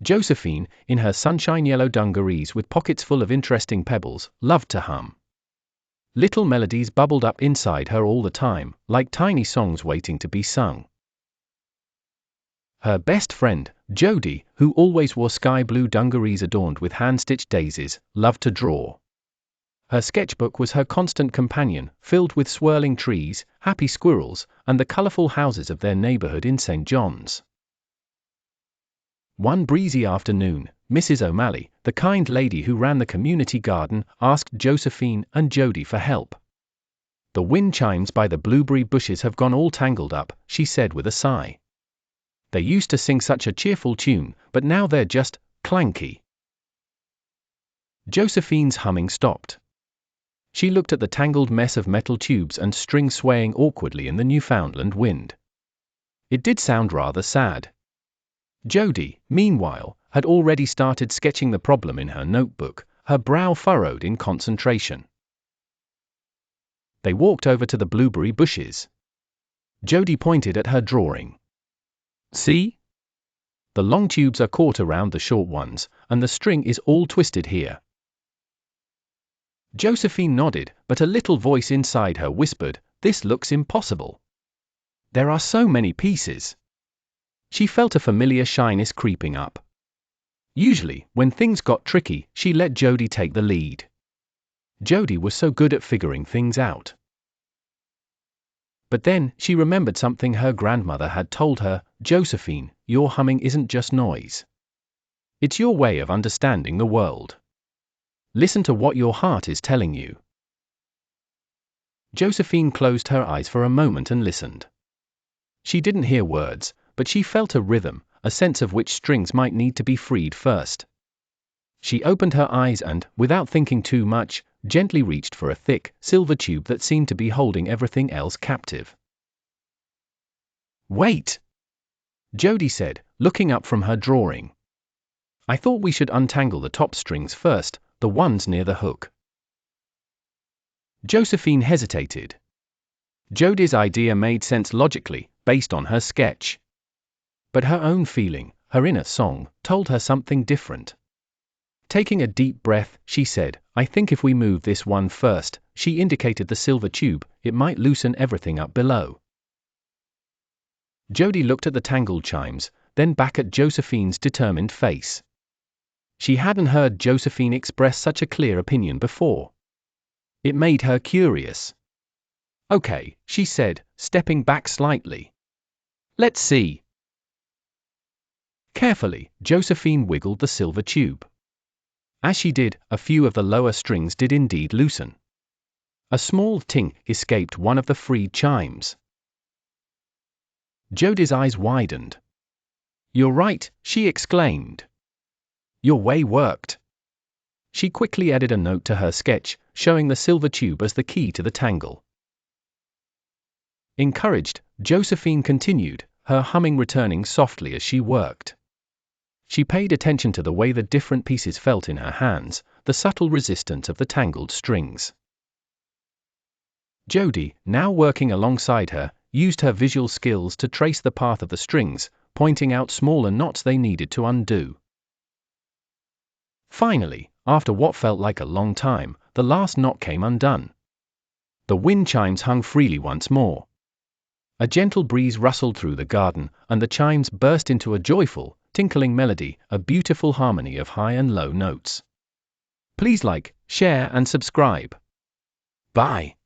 Josephine, in her sunshine yellow dungarees with pockets full of interesting pebbles, loved to hum. Little melodies bubbled up inside her all the time, like tiny songs waiting to be sung. Her best friend, Jodie, who always wore sky blue dungarees adorned with hand-stitched daisies, loved to draw. Her sketchbook was her constant companion, filled with swirling trees, happy squirrels, and the colorful houses of their neighborhood in St. John's. One breezy afternoon, Mrs. O'Malley, the kind lady who ran the community garden, asked Josephine and Jodie for help. "The wind chimes by the blueberry bushes have gone all tangled up," she said with a sigh. "They used to sing such a cheerful tune, but now they're just clanky." Josephine's humming stopped. She looked at the tangled mess of metal tubes and strings swaying awkwardly in the Newfoundland wind. It did sound rather sad. Jodie, meanwhile, had already started sketching the problem in her notebook, her brow furrowed in concentration. They walked over to the blueberry bushes. Jodie pointed at her drawing. "See? The long tubes are caught around the short ones, and the string is all twisted here." Josephine nodded, but a little voice inside her whispered, "This looks impossible. There are so many pieces." She felt a familiar shyness creeping up. Usually, when things got tricky, she let Jodie take the lead. Jodie was so good at figuring things out. But then, she remembered something her grandmother had told her, "Josephine, your humming isn't just noise. It's your way of understanding the world. Listen to what your heart is telling you." Josephine closed her eyes for a moment and listened. She didn't hear words, but she felt a rhythm, a sense of which strings might need to be freed first. She opened her eyes and, without thinking too much, gently reached for a thick, silver tube that seemed to be holding everything else captive. "Wait!" Jodie said, looking up from her drawing. "I thought we should untangle the top strings first, the ones near the hook." Josephine hesitated. Jodie's idea made sense logically, based on her sketch. But her own feeling, her inner song, told her something different. Taking a deep breath, she said, "I think if we move this one first," she indicated the silver tube, "it might loosen everything up below." Jodie looked at the tangled chimes, then back at Josephine's determined face. She hadn't heard Josephine express such a clear opinion before. It made her curious. "Okay," she said, stepping back slightly. "Let's see." Carefully, Josephine wiggled the silver tube. As she did, a few of the lower strings did indeed loosen. A small ting escaped one of the freed chimes. Jodie's eyes widened. "You're right," she exclaimed. "Your way worked." She quickly added a note to her sketch, showing the silver tube as the key to the tangle. Encouraged, Josephine continued, her humming returning softly as she worked. She paid attention to the way the different pieces felt in her hands, the subtle resistance of the tangled strings. Jodie, now working alongside her, used her visual skills to trace the path of the strings, pointing out smaller knots they needed to undo. Finally, after what felt like a long time, the last knot came undone. The wind chimes hung freely once more. A gentle breeze rustled through the garden, and the chimes burst into a joyful, tinkling melody, a beautiful harmony of high and low notes. Please like, share and subscribe. Bye.